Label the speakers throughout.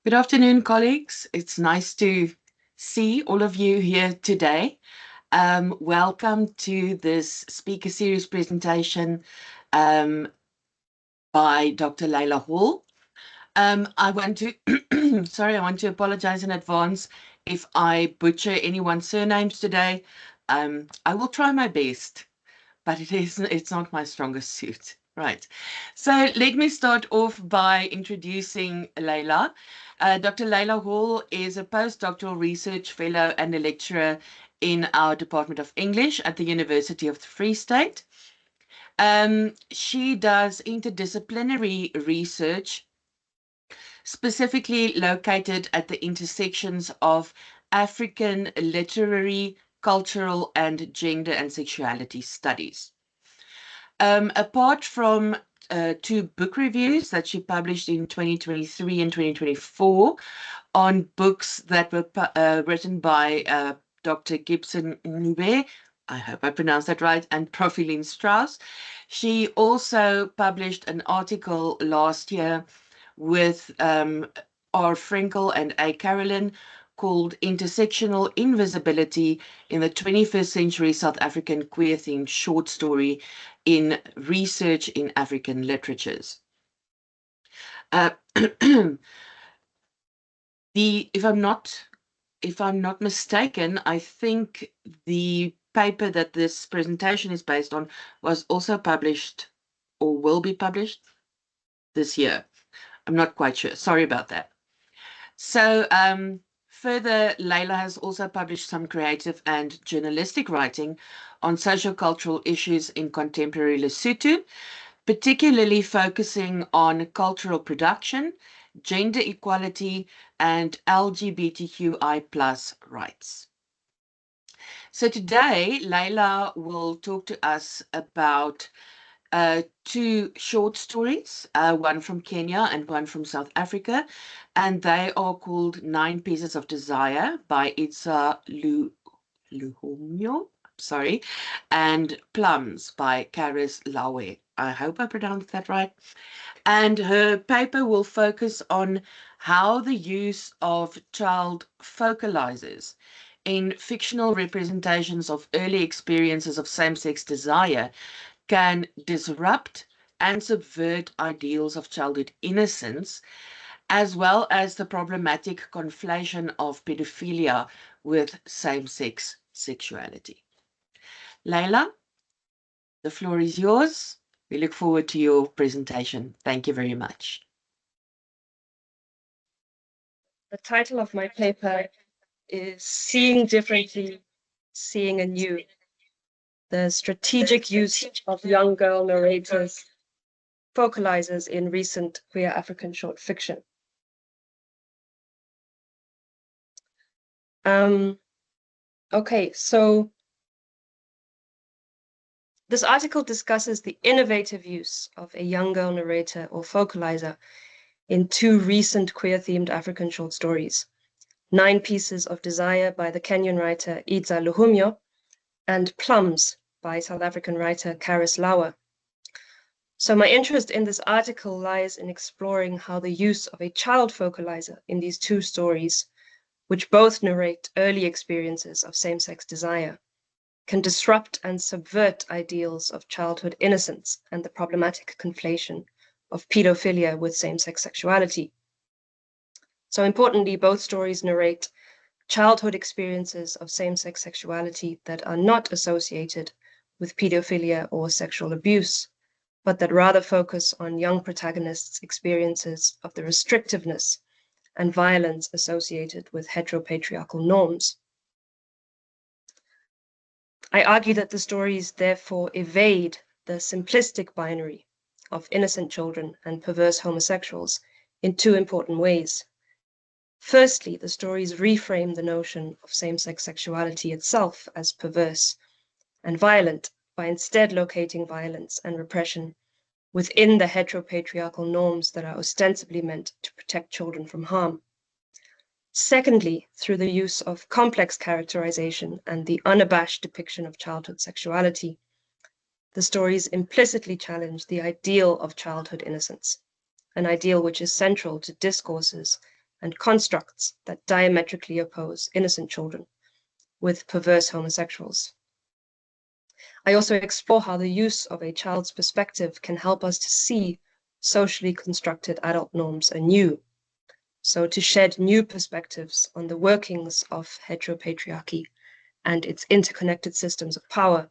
Speaker 1: Good afternoon, colleagues. It's nice to see all of you here today. Welcome to this speaker series presentation by Dr. Leila Hall. I want to, I want to apologize in advance if I butcher anyone's surnames today. I will try my best, but it's not my strongest suit. Right. So let me start off by introducing Leila. Dr. Leila Hall is a postdoctoral research fellow and a lecturer in our Department of English at the University of the Free State. She does interdisciplinary research, specifically located at the intersections of African literary, cultural, and gender and sexuality studies. Apart from two book reviews that she published in 2023 and 2024 on books that were written by Dr. Gibson Nube, I hope I pronounced that right, and Profilin Strauss. She also published an article last year with R. Frenkel and A. Carolyn called Intersectional Invisibility in the 21st Century South African Queer-Themed Short Story in Research in African Literatures. If I'm not mistaken, I think the paper that this presentation is based on was also published or will be published this year. I'm not quite sure. Sorry about that. So further, Leila has also published some creative and journalistic writing on sociocultural issues in contemporary Lesotho, particularly focusing on cultural production, gender equality, and LGBTQI+ rights. So today, Leila will talk to us about two short stories, one from Kenya and one from South Africa, and they are called 9 Pieces of Desire by Idza Luhumyo, sorry, and Plums by Kharys Laue. I hope I pronounced that right. And her paper will focus on how the use of child focalisers in fictional representations of early experiences of same-sex desire can disrupt and subvert ideals of childhood innocence, as well as the problematic conflation of paedophilia with same-sex sexuality. Leila, the floor is yours. We look forward to your presentation. Thank you very much.
Speaker 2: The title of my paper is Seeing Differently, Seeing Anew, the strategic use of young girl narrators, focalisers in recent queer African short fiction. Okay, so this article discusses the innovative use of a young girl narrator or focaliser in two recent queer-themed African short stories, 9 Pieces of Desire by the Kenyan writer Idza Luhumyo, and Plums by South African writer Kharys Laue. So my interest in this article lies in exploring how the use of a child focaliser in these two stories, which both narrate early experiences of same-sex desire, can disrupt and subvert ideals of childhood innocence and the problematic conflation of paedophilia with same-sex sexuality. So importantly, both stories narrate childhood experiences of same-sex sexuality that are not associated with paedophilia or sexual abuse, but that rather focus on young protagonists' experiences of the restrictiveness and violence associated with hetero-patriarchal norms. I argue that the stories therefore evade the simplistic binary of innocent children and perverse homosexuals in two important ways. Firstly, the stories reframe the notion of same-sex sexuality itself as perverse and violent by instead locating violence and repression within the hetero-patriarchal norms that are ostensibly meant to protect children from harm. Secondly, through the use of complex characterization and the unabashed depiction of childhood sexuality, the stories implicitly challenge the ideal of childhood innocence, an ideal which is central to discourses and constructs that diametrically oppose innocent children with perverse homosexuals. I also explore how the use of a child's perspective can help us to see socially constructed adult norms anew. So to shed new perspectives on the workings of hetero-patriarchy and its interconnected systems of power.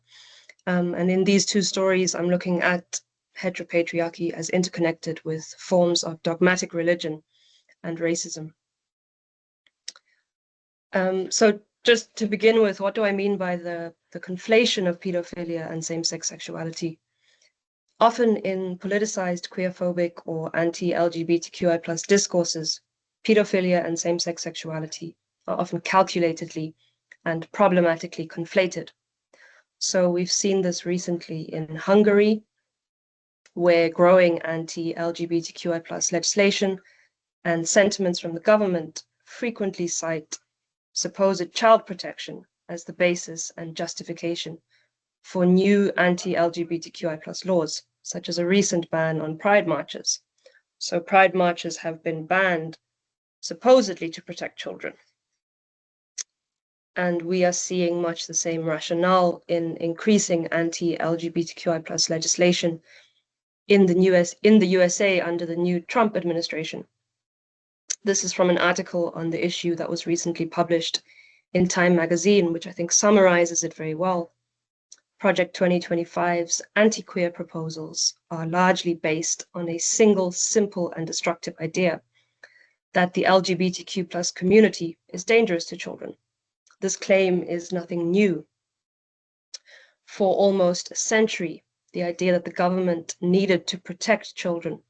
Speaker 2: And in these two stories, I'm looking at hetero-patriarchy as interconnected with forms of dogmatic religion and racism. So just to begin with, what do I mean by the conflation of pedophilia and same-sex sexuality? Often in politicized queerphobic or anti-LGBTQI+ discourses, pedophilia and same-sex sexuality are often calculatedly and problematically conflated. So we've seen this recently in Hungary, where growing anti-LGBTQI+ legislation and sentiments from the government frequently cite supposed child protection as the basis and justification for new anti-LGBTQI+ laws, such as a recent ban on pride marches. So pride marches have been banned supposedly to protect children. And we are seeing much the same rationale in increasing anti-LGBTQI+ legislation in the USA under the new Trump administration. This is from an article on the issue that was recently published in Time magazine, which I think summarizes it very well. Project 2025's anti-queer proposals are largely based on a single, simple, and destructive idea that the LGBTQ+ community is dangerous to children. This claim is nothing new. For almost a century, the idea that the government needed to protect children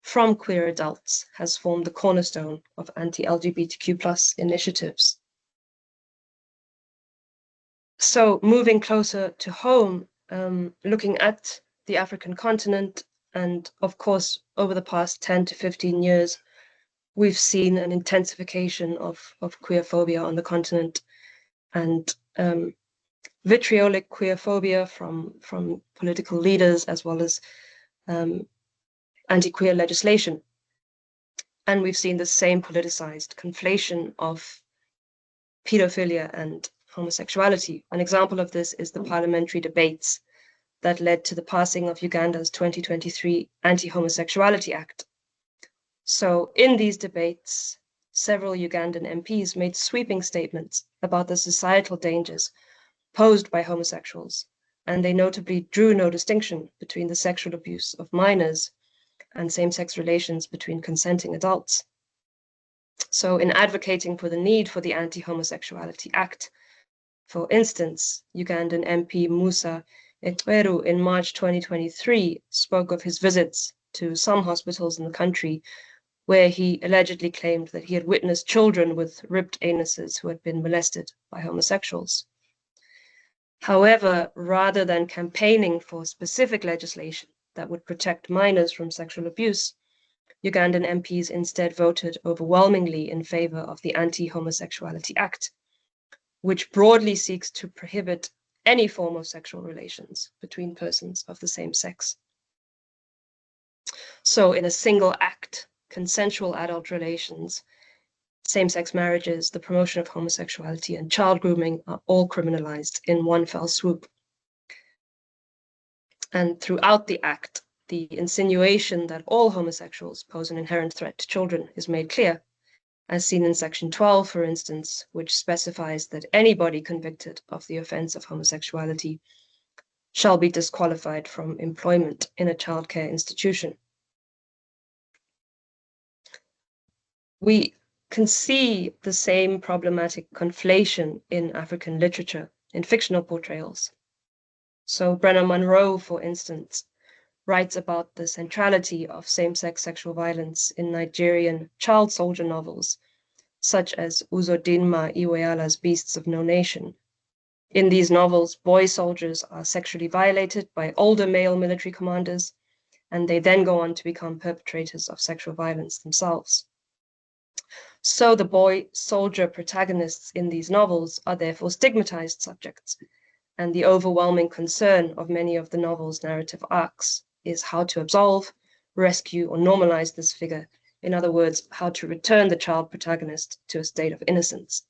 Speaker 2: from queer adults has formed the cornerstone of anti-LGBTQ+ initiatives. So moving closer to home, looking at the African continent, and of course, over the past 10 to 15 years, we've seen an intensification of queerphobia on the continent, and vitriolic queerphobia from political leaders, as well as anti-queer legislation. And we've seen the same politicized conflation of pedophilia and homosexuality. An example of this is the parliamentary debates that led to the passing of Uganda's 2023 Anti-Homosexuality Act. So in these debates, several Ugandan MPs made sweeping statements about the societal dangers posed by homosexuals, and they notably drew no distinction between the sexual abuse of minors and same-sex relations between consenting adults. So in advocating for the need for the Anti-Homosexuality Act, for instance, Ugandan MP Musa Etweru in March 2023 spoke of his visits to some hospitals in the country where he allegedly claimed that he had witnessed children with ripped anuses who had been molested by homosexuals. However, rather than campaigning for specific legislation that would protect minors from sexual abuse, Ugandan MPs instead voted overwhelmingly in favor of the Anti-Homosexuality Act, which broadly seeks to prohibit any form of sexual relations between persons of the same sex. So in a single act, consensual adult relations, same-sex marriages, the promotion of homosexuality, and child grooming are all criminalized in one fell swoop. And throughout the act, the insinuation that all homosexuals pose an inherent threat to children is made clear, as seen in Section 12, for instance, which specifies that anybody convicted of the offense of homosexuality shall be disqualified from employment in a childcare institution. We can see the same problematic conflation in African literature, in fictional portrayals. So Brenna Munro, for instance, writes about the centrality of same-sex sexual violence in Nigerian child soldier novels, such as Uzodinma Iweala's Beasts of No Nation. In these novels, boy soldiers are sexually violated by older male military commanders, and they then go on to become perpetrators of sexual violence themselves. So the boy soldier protagonists in these novels are therefore stigmatized subjects, and the overwhelming concern of many of the novel's narrative arcs is how to absolve, rescue, or normalize this figure In other words, how to return the child protagonist to a state of innocence.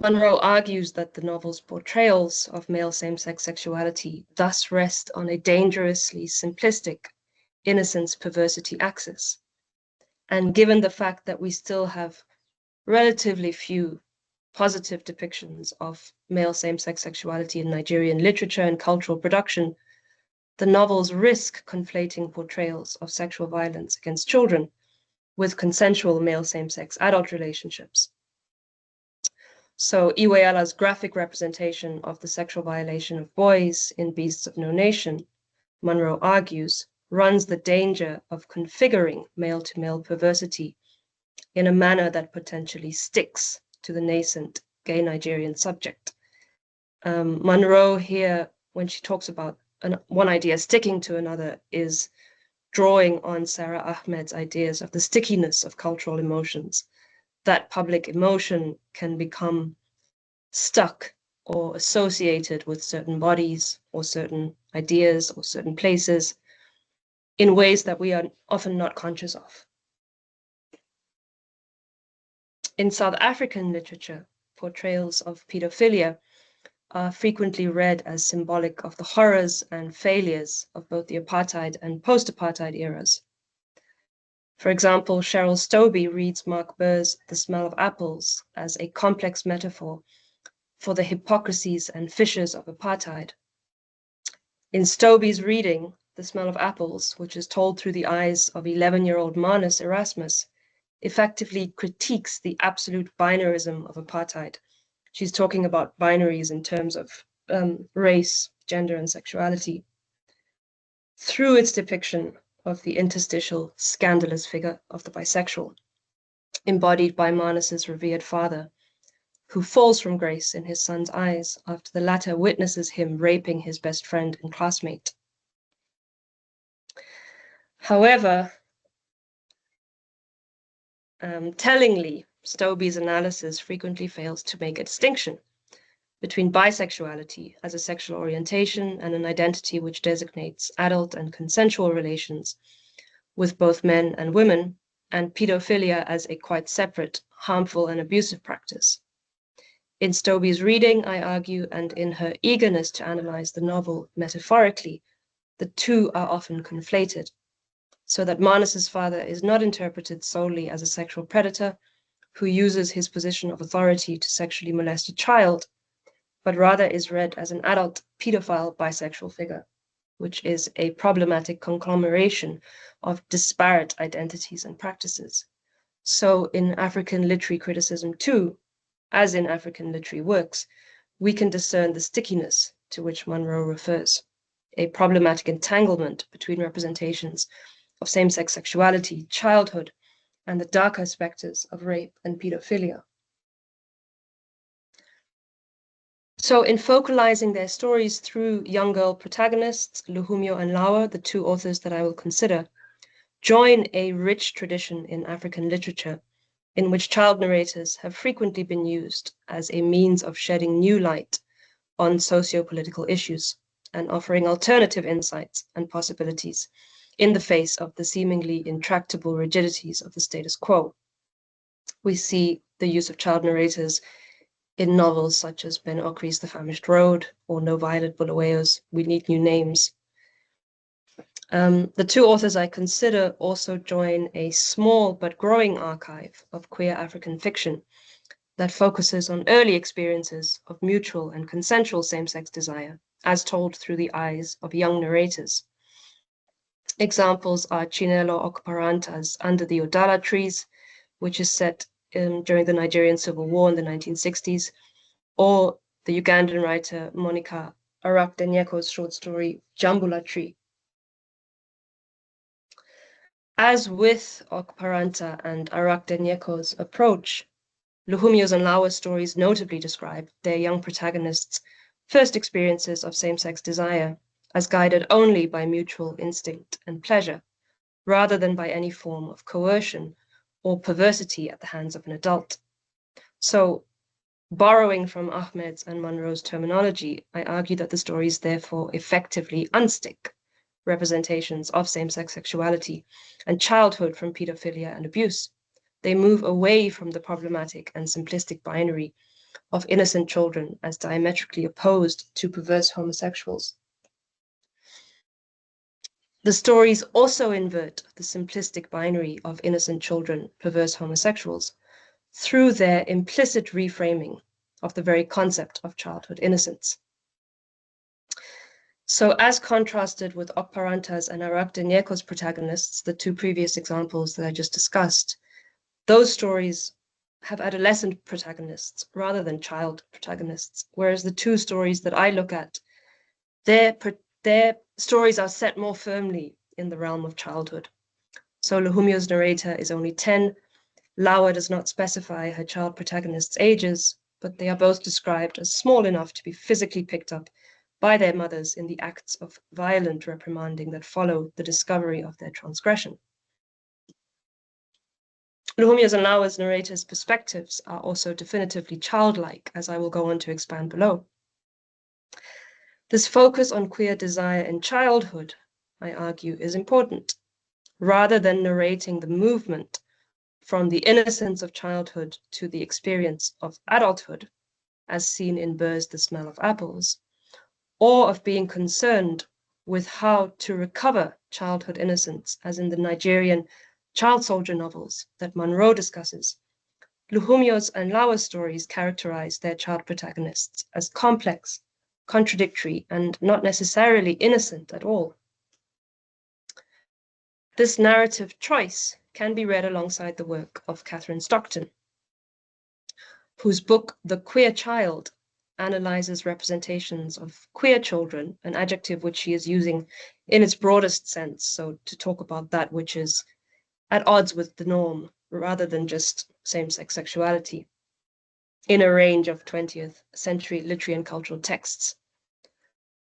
Speaker 2: Munro argues that the novel's portrayals of male same-sex sexuality thus rest on a dangerously simplistic innocence-perversity axis. And given the fact that we still have relatively few positive depictions of male same-sex sexuality in Nigerian literature and cultural production, the novels risk conflating portrayals of sexual violence against children with consensual male same-sex adult relationships. So Iweala's graphic representation of the sexual violation of boys in Beasts of No Nation, Munro argues, runs the danger of configuring male-to-male perversity in a manner that potentially sticks to the nascent gay Nigerian subject. Munro here, when she talks about one idea sticking to another, is drawing on Sarah Ahmed's ideas of the stickiness of cultural emotions, that public emotion can become stuck or associated with certain bodies or certain ideas or certain places in ways that we are often not conscious of. In South African literature, portrayals of paedophilia are frequently read as symbolic of the horrors and failures of both the apartheid and post-apartheid eras. For example, Cheryl Stobie reads Mark Burr's The Smell of Apples as a complex metaphor for the hypocrisies and fissures of apartheid. In Stobie's reading, The Smell of Apples, which is told through the eyes of 11-year-old Manus Erasmus, effectively critiques the absolute binarism of apartheid. She's talking about binaries in terms of race, gender, and sexuality. Through its depiction of the interstitial, scandalous figure of the bisexual, embodied by Manus's revered father, who falls from grace in his son's eyes after the latter witnesses him raping his best friend and classmate. However, tellingly, Stobie's analysis frequently fails to make a distinction between bisexuality as a sexual orientation and an identity which designates adult and consensual relations with both men and women, and pedophilia as a quite separate, harmful, and abusive practice. In Stobie's reading, I argue, and in her eagerness to analyze the novel metaphorically, the two are often conflated, so that Manus's father is not interpreted solely as a sexual predator who uses his position of authority to sexually molest a child, but rather is read as an adult pedophile bisexual figure, which is a problematic conglomeration of disparate identities and practices. So in African literary criticism too, as in African literary works, we can discern the stickiness to which Munro refers, a problematic entanglement between representations of same-sex sexuality, childhood, and the darker specters of rape and pedophilia. So in focalizing their stories through young girl protagonists, Luhumyo and Laue, the two authors that I will consider, join a rich tradition in African literature in which child narrators have frequently been used as a means of shedding new light on socio-political issues and offering alternative insights and possibilities in the face of the seemingly intractable rigidities of the status quo. We see the use of child narrators in novels such as Ben Okri's The Famished Road or No Violet Bulawayo's We Need New Names. The two authors I consider also join a small but growing archive of queer African fiction that focuses on early experiences of mutual and consensual same-sex desire, as told through the eyes of young narrators. Examples are Chinelo Okparanta's Under the Odala Trees, which is set during the Nigerian Civil War in the 1960s, or the Ugandan writer Monica Arakdenyeko's short story Jambula Tree. As with Okparanta and Arakdenyeko's approach, Luhumyo's and Laue's stories notably describe their young protagonists' first experiences of same-sex desire as guided only by mutual instinct and pleasure, rather than by any form of coercion or perversity at the hands of an adult. So, borrowing from Ahmed's and Munro's terminology, I argue that the stories therefore effectively unstick representations of same-sex sexuality and childhood from paedophilia and abuse. They move away from the problematic and simplistic binary of innocent children as diametrically opposed to perverse homosexuals. The stories also invert the simplistic binary of innocent children, perverse homosexuals, through their implicit reframing of the very concept of childhood innocence. So as contrasted with Okparanta's and Arabdenyeko's protagonists, the two previous examples that I just discussed, those stories have adolescent protagonists rather than child protagonists, whereas the two stories that I look at, their stories are set more firmly in the realm of childhood. So Luhumyo's narrator is only 10. Laue does not specify her child protagonists' ages, but they are both described as small enough to be physically picked up by their mothers in the acts of violent reprimanding that follow the discovery of their transgression. Luhumyo's and Laue's narrators' perspectives are also definitively childlike, as I will go on to expand below. This focus on queer desire in childhood, I argue, is important. Rather than narrating the movement from the innocence of childhood to the experience of adulthood, as seen in Burr's The Smell of Apples, or of being concerned with how to recover childhood innocence, as in the Nigerian child soldier novels that Monroe discusses, Luhumyo's and Laue's stories characterize their child protagonists as complex, contradictory, and not necessarily innocent at all. This narrative choice can be read alongside the work of Catherine Stockton, whose book The Queer Child analyzes representations of queer children, an adjective which she is using in its broadest sense, so to talk about that which is at odds with the norm, rather than just same-sex sexuality, in a range of 20th century literary and cultural texts.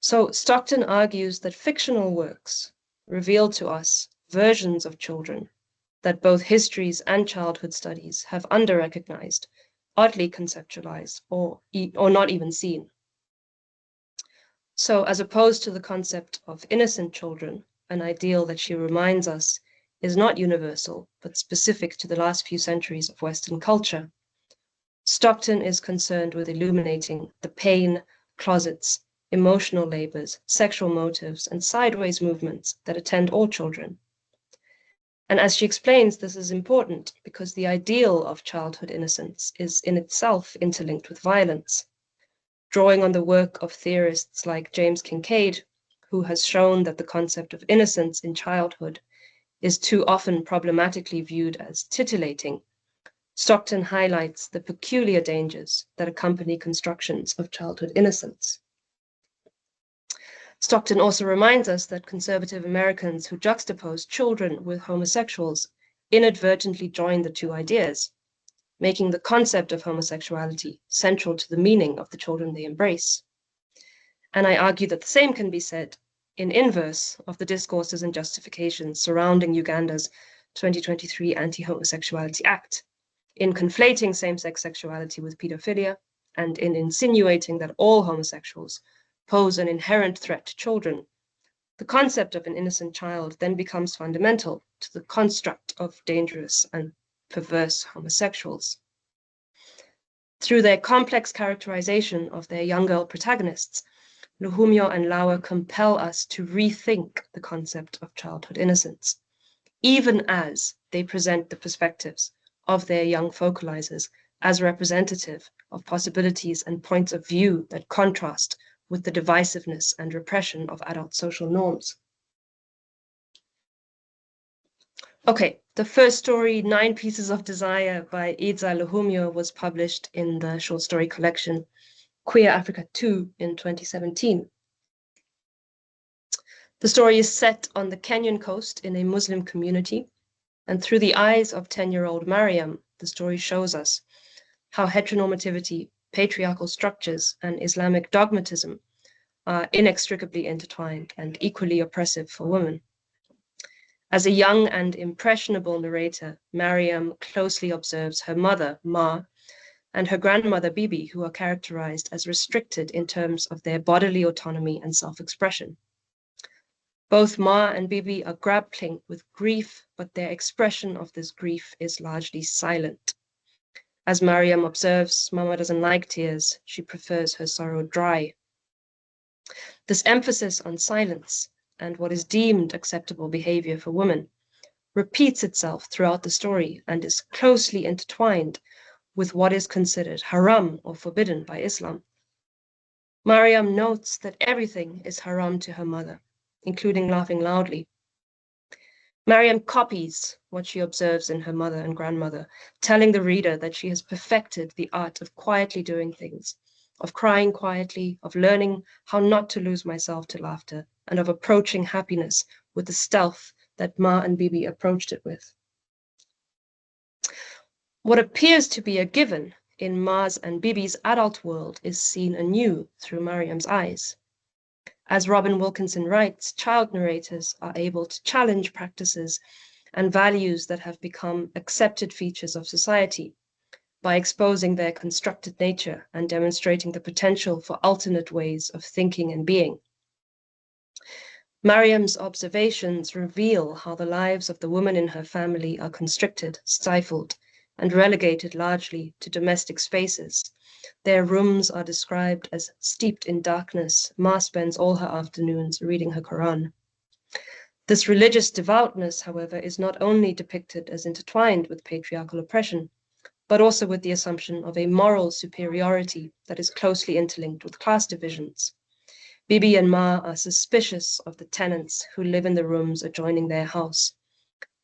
Speaker 2: So Stockton argues that fictional works reveal to us versions of children that both histories and childhood studies have under-recognized, oddly conceptualized, or not even seen. So as opposed to the concept of innocent children, an ideal that she reminds us is not universal, but specific to the last few centuries of Western culture, Stockton is concerned with illuminating the pain, closets, emotional labors, sexual motives, and sideways movements that attend all children. And as she explains, this is important because the ideal of childhood innocence is in itself interlinked with violence. Drawing on the work of theorists like James Kincaid, who has shown that the concept of innocence in childhood is too often problematically viewed as titillating, Stockton highlights the peculiar dangers that accompany constructions of childhood innocence. Stockton also reminds us that conservative Americans who juxtapose children with homosexuals inadvertently join the two ideas, making the concept of homosexuality central to the meaning of the children they embrace. And I argue that the same can be said in inverse of the discourses and justifications surrounding Uganda's 2023 Anti-Homosexuality Act, in conflating same-sex sexuality with pedophilia, and in insinuating that all homosexuals pose an inherent threat to children. The concept of an innocent child then becomes fundamental to the construct of dangerous and perverse homosexuals. Through their complex characterization of their young girl protagonists, Luhumyo and Laue compel us to rethink the concept of childhood innocence, even as they present the perspectives of their young focalisers as representative of possibilities and points of view that contrast with the divisiveness and repression of adult social norms. Okay, the first story, 9 Pieces of Desire by Idza Luhumyo, was published in the short story collection Queer Africa 2 in 2017. The story is set on the Kenyan coast in a Muslim community, and through the eyes of 10-year-old Mariam, the story shows us how heteronormativity, patriarchal structures, and Islamic dogmatism are inextricably intertwined and equally oppressive for women. As a young and impressionable narrator, Mariam closely observes her mother, Ma, and her grandmother, Bibi, who are characterized as restricted in terms of their bodily autonomy and self-expression. Both Ma and Bibi are grappling with grief, but their expression of this grief is largely silent. As Mariam observes, Mama doesn't like tears. She prefers her sorrow dry. This emphasis on silence and what is deemed acceptable behavior for women repeats itself throughout the story and is closely intertwined with what is considered haram or forbidden by Islam. Mariam notes that everything is haram to her mother, including laughing loudly. Mariam copies what she observes in her mother and grandmother, telling the reader that she has perfected the art of quietly doing things, of crying quietly, of learning how not to lose myself to laughter, and of approaching happiness with the stealth that Ma and Bibi approached it with. What appears to be a given in Ma's and Bibi's adult world is seen anew through Mariam's eyes. As Robin Wilkinson writes, child narrators are able to challenge practices and values that have become accepted features of society by exposing their constructed nature and demonstrating the potential for alternate ways of thinking and being. Mariam's observations reveal how the lives of the women in her family are constricted, stifled, and relegated largely to domestic spaces. Their rooms are described as steeped in darkness. Ma spends all her afternoons reading her Quran. This religious devoutness, however, is not only depicted as intertwined with patriarchal oppression, but also with the assumption of a moral superiority that is closely interlinked with class divisions. Bibi and Ma are suspicious of the tenants who live in the rooms adjoining their house.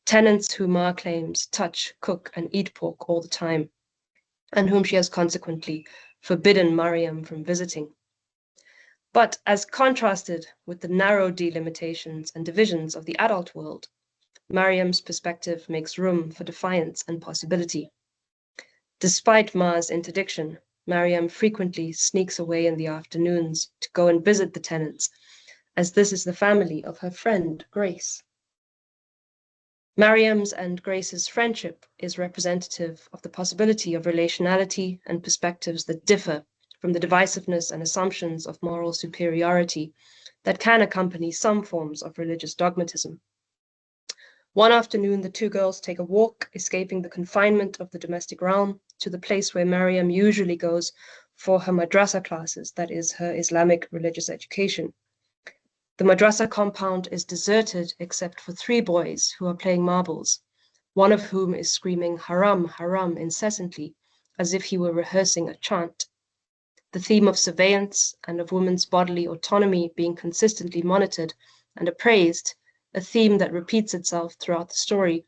Speaker 2: Tenants who Ma claims touch, cook, and eat pork all the time, and whom she has consequently forbidden Mariam from visiting. But as contrasted with the narrow delimitations and divisions of the adult world, Mariam's perspective makes room for defiance and possibility. Despite Ma's interdiction, Mariam frequently sneaks away in the afternoons to go and visit the tenants, as this is the family of her friend, Grace. Mariam's and Grace's friendship is representative of the possibility of relationality and perspectives that differ from the divisiveness and assumptions of moral superiority that can accompany some forms of religious dogmatism. One afternoon, the two girls take a walk, escaping the confinement of the domestic realm, to the place where Mariam usually goes for her madrasa classes, that is, her Islamic religious education. The madrasa compound is deserted except for 3 boys who are playing marbles, one of whom is screaming haram, haram incessantly, as if he were rehearsing a chant. The theme of surveillance and of women's bodily autonomy being consistently monitored and appraised, a theme that repeats itself throughout the story,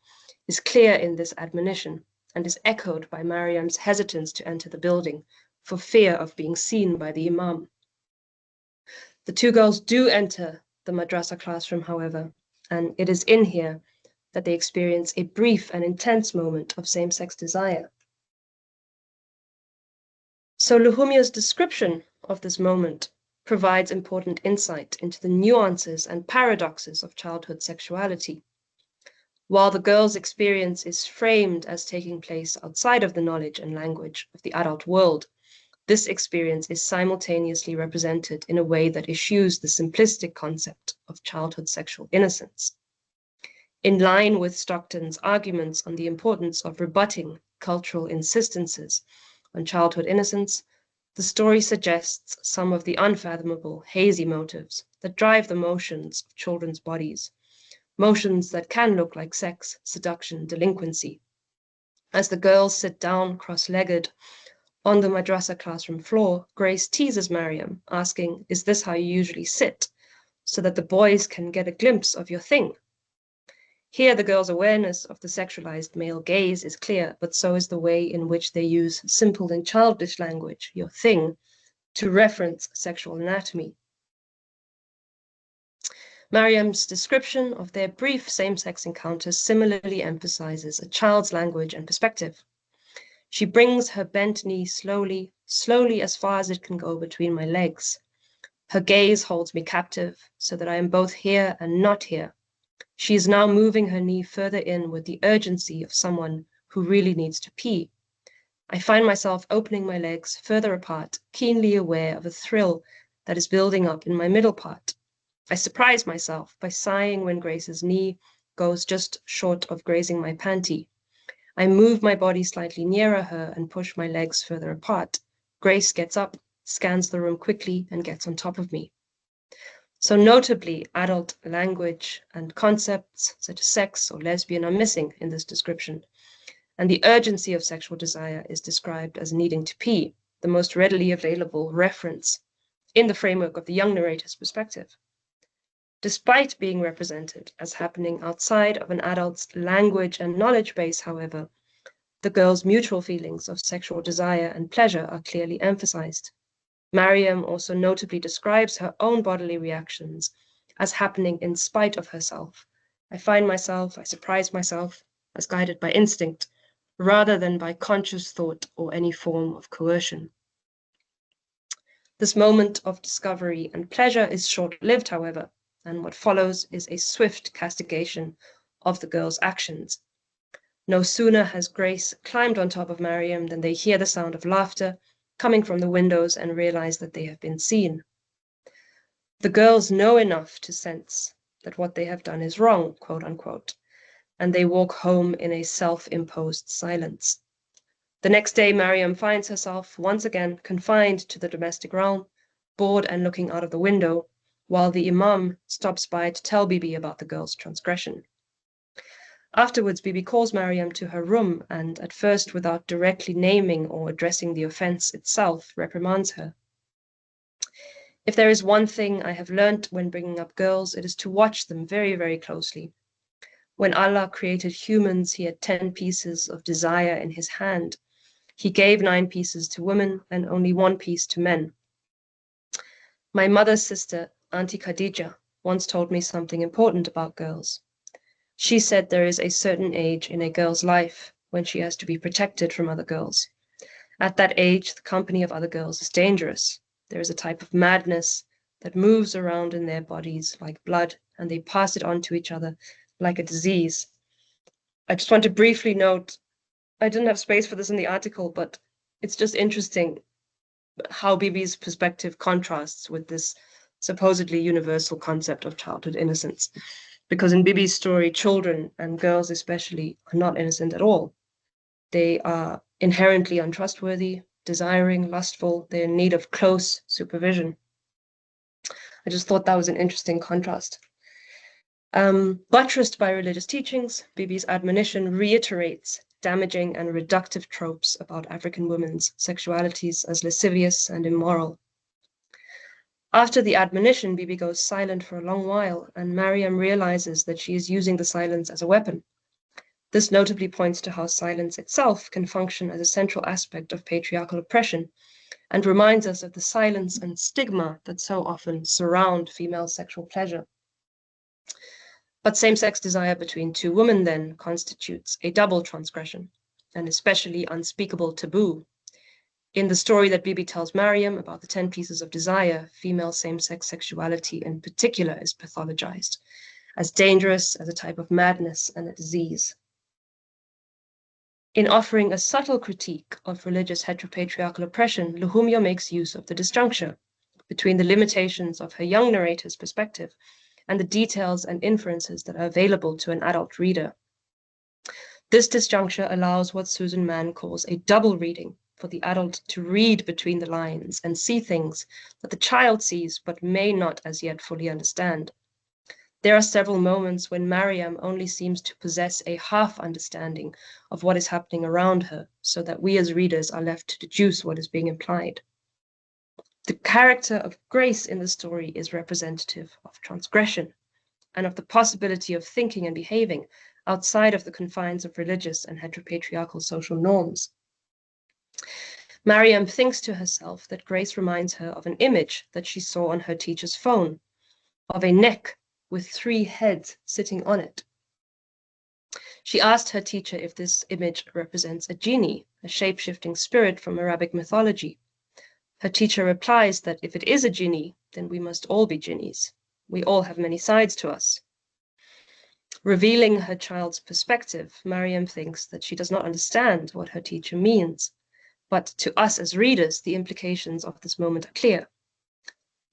Speaker 2: is clear in this admonition and is echoed by Mariam's hesitance to enter the building for fear of being seen by the imam. The two girls do enter the madrasa classroom, however, and it is in here that they experience a brief and intense moment of same-sex desire. So Luhumyo's description of this moment provides important insight into the nuances and paradoxes of childhood sexuality. While the girl's experience is framed as taking place outside of the knowledge and language of the adult world, this experience is simultaneously represented in a way that eschews the simplistic concept of childhood sexual innocence. In line with Stockton's arguments on the importance of rebutting cultural insistences on childhood innocence, the story suggests some of the unfathomable, hazy motives that drive the motions of children's bodies, motions that can look like sex, seduction, delinquency. As the girls sit down cross-legged on the madrasa classroom floor, Grace teases Mariam, asking, "Is this how you usually sit, so that the boys can get a glimpse of your thing?" Here, the girls' awareness of the sexualized male gaze is clear, but so is the way in which they use simple and childish language, your thing, to reference sexual anatomy. Mariam's description of their brief same-sex encounters similarly emphasizes a child's language and perspective. She brings her bent knee slowly, slowly as far as it can go between my legs. Her gaze holds me captive, so that I am both here and not here. She is now moving her knee further in with the urgency of someone who really needs to pee. I find myself opening my legs further apart, keenly aware of a thrill that is building up in my middle part. I surprise myself by sighing when Grace's knee goes just short of grazing my panty. I move my body slightly nearer her and push my legs further apart. Grace gets up, scans the room quickly, and gets on top of me. So notably, adult language and concepts such as sex or lesbian are missing in this description. And the urgency of sexual desire is described as needing to pee, the most readily available reference in the framework of the young narrator's perspective. Despite being represented as happening outside of an adult's language and knowledge base, however, the girl's mutual feelings of sexual desire and pleasure are clearly emphasized. Mariam also notably describes her own bodily reactions as happening in spite of herself. I surprise myself as guided by instinct, rather than by conscious thought or any form of coercion. This moment of discovery and pleasure is short-lived, however, and what follows is a swift castigation of the girl's actions. No sooner has Grace climbed on top of Mariam than they hear the sound of laughter coming from the windows and realize that they have been seen. The girls know enough to sense that what they have done is wrong, quote unquote, and they walk home in a self-imposed silence. The next day, Mariam finds herself once again confined to the domestic realm, bored and looking out of the window, while the imam stops by to tell Bibi about the girl's transgression. Afterwards, Bibi calls Mariam to her room and, at first without directly naming or addressing the offense itself, reprimands her. If there is one thing I have learned when bringing up girls, it is to watch them very, very closely. When Allah created humans, he had 10 pieces of desire in his hand. He gave 9 pieces to women and only 1 piece to men. My mother's sister, Auntie Khadija, once told me something important about girls. She said there is a certain age in a girl's life when she has to be protected from other girls. At that age, the company of other girls is dangerous. There is a type of madness that moves around in their bodies like blood, and they pass it on to each other like a disease. I just want to briefly note, I didn't have space for this in the article, but it's just interesting how Bibi's perspective contrasts with this supposedly universal concept of childhood innocence. Because in Bibi's story, children, and girls especially, are not innocent at all. They are inherently untrustworthy, desiring, lustful, they're in need of close supervision. I just thought that was an interesting contrast. Buttressed by religious teachings, Bibi's admonition reiterates damaging and reductive tropes about African women's sexualities as lascivious and immoral. After the admonition, Bibi goes silent for a long while, and Mariam realizes that she is using the silence as a weapon. This notably points to how silence itself can function as a central aspect of patriarchal oppression, and reminds us of the silence and stigma that so often surround female sexual pleasure. But same-sex desire between 2 women then constitutes a double transgression, an especially unspeakable taboo. In the story that Bibi tells Mariam about the 10 pieces of desire, female same-sex sexuality in particular is pathologized as dangerous, as a type of madness and a disease. In offering a subtle critique of religious heteropatriarchal oppression, Luhumyo makes use of the disjuncture between the limitations of her young narrator's perspective and the details and inferences that are available to an adult reader. This disjuncture allows what Susan Mann calls a double reading, for the adult to read between the lines and see things that the child sees but may not as yet fully understand. There are several moments when Mariam only seems to possess a half understanding of what is happening around her, so that we as readers are left to deduce what is being implied. The character of Grace in the story is representative of transgression and of the possibility of thinking and behaving outside of the confines of religious and heteropatriarchal social norms. Mariam thinks to herself that Grace reminds her of an image that she saw on her teacher's phone, of a neck with 3 heads sitting on it. She asked her teacher if this image represents a genie, a shape-shifting spirit from Arabic mythology. Her teacher replies that if it is a genie, then we must all be genies. We all have many sides to us. Revealing her child's perspective, Mariam thinks that she does not understand what her teacher means. But to us as readers, the implications of this moment are clear.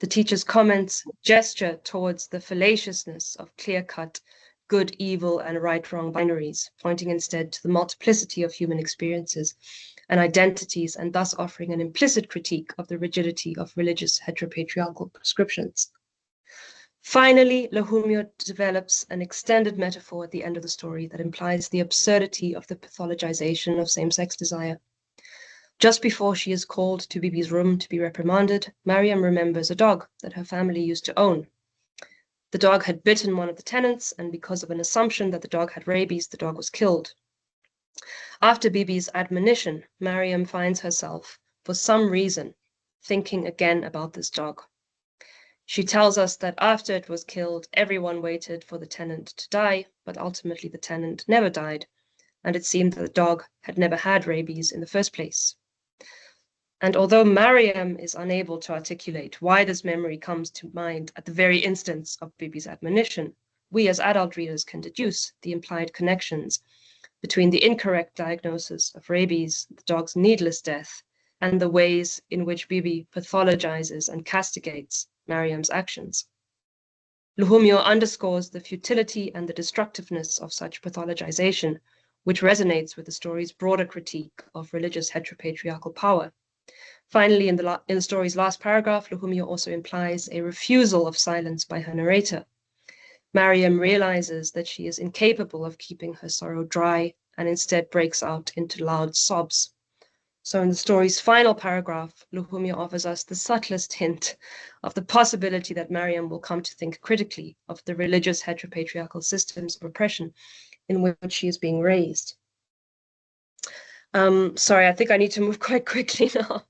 Speaker 2: The teacher's comments gesture towards the fallaciousness of clear-cut good, evil, and right-wrong binaries, pointing instead to the multiplicity of human experiences and identities, and thus offering an implicit critique of the rigidity of religious heteropatriarchal prescriptions. Finally, Luhumyo develops an extended metaphor at the end of the story that implies the absurdity of the pathologization of same-sex desire. Just before she is called to Bibi's room to be reprimanded, Mariam remembers a dog that her family used to own. The dog had bitten one of the tenants, and because of an assumption that the dog had rabies, the dog was killed. After Bibi's admonition, Mariam finds herself, for some reason, thinking again about this dog. She tells us that after it was killed, everyone waited for the tenant to die, but ultimately the tenant never died, and it seemed that the dog had never had rabies in the first place. And although Mariam is unable to articulate why this memory comes to mind at the very instance of Bibi's admonition, we as adult readers can deduce the implied connections between the incorrect diagnosis of rabies, the dog's needless death, and the ways in which Bibi pathologizes and castigates Mariam's actions. Luhumyo underscores the futility and the destructiveness of such pathologization, which resonates with the story's broader critique of religious heteropatriarchal power. Finally, in the story's last paragraph, Luhumyo also implies a refusal of silence by her narrator. Mariam realizes that she is incapable of keeping her sorrow dry and instead breaks out into loud sobs. So in the story's final paragraph, Luhumyo offers us the subtlest hint of the possibility that Mariam will come to think critically of the religious heteropatriarchal systems of oppression in which she is being raised. Sorry, I think I need to move quite quickly now.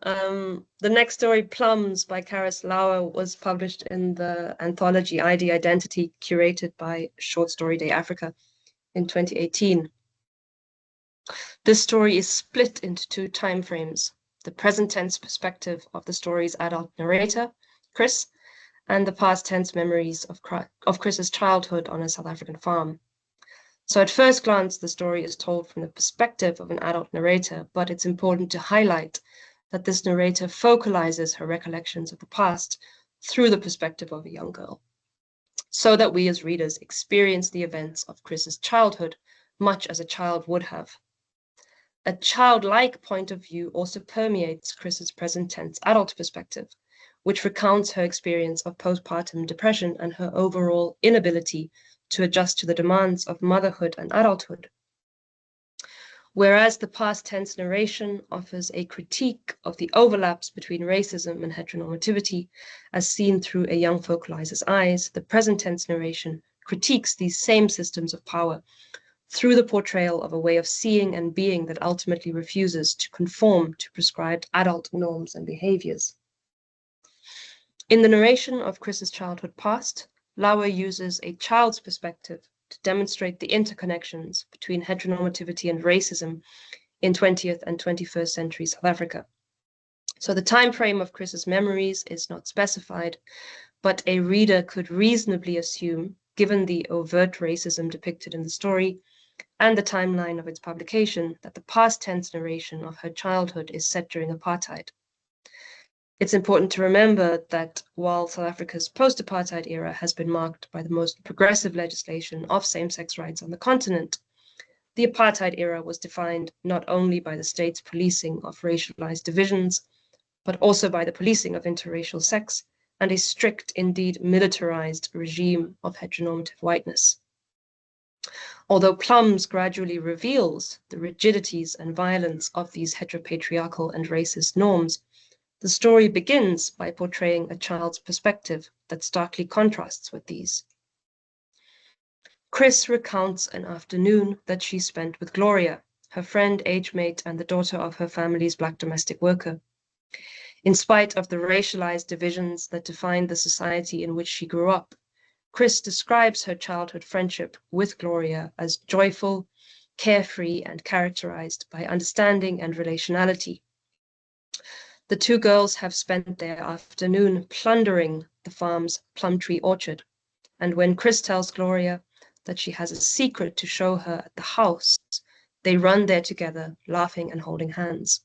Speaker 2: The next story, Plums, by Kharys Laue, was published in the anthology ID Identity, curated by Short Story Day Africa in 2018. This story is split into two time frames: the present tense perspective of the story's adult narrator, Chris, and the past tense memories of Chris's childhood on a South African farm. So at first glance, the story is told from the perspective of an adult narrator, but it's important to highlight that this narrator focalizes her recollections of the past through the perspective of a young girl, so that we as readers experience the events of Chris's childhood much as a child would have. A childlike point of view also permeates Chris's present tense adult perspective, which recounts her experience of postpartum depression and her overall inability to adjust to the demands of motherhood and adulthood. Whereas the past tense narration offers a critique of the overlaps between racism and heteronormativity, as seen through a young focaliser's eyes, the present tense narration critiques these same systems of power through the portrayal of a way of seeing and being that ultimately refuses to conform to prescribed adult norms and behaviors. In the narration of Chris's childhood past, Laue uses a child's perspective to demonstrate the interconnections between heteronormativity and racism in 20th and 21st century South Africa. So the time frame of Chris's memories is not specified, but a reader could reasonably assume, given the overt racism depicted in the story and the timeline of its publication, that the past tense narration of her childhood is set during apartheid. It's important to remember that while South Africa's post-apartheid era has been marked by the most progressive legislation of same-sex rights on the continent, the apartheid era was defined not only by the state's policing of racialized divisions, but also by the policing of interracial sex and a strict, indeed militarized regime of heteronormative whiteness. Although Plums gradually reveals the rigidities and violence of these heteropatriarchal and racist norms, the story begins by portraying a child's perspective that starkly contrasts with these. Chris recounts an afternoon that she spent with Gloria, her friend, age mate, and the daughter of her family's Black domestic worker. In spite of the racialized divisions that defined the society in which she grew up, Chris describes her childhood friendship with Gloria as joyful, carefree, and characterized by understanding and relationality. The two girls have spent their afternoon plundering the farm's plum tree orchard, and when Chris tells Gloria that she has a secret to show her at the house, they run there together, laughing and holding hands.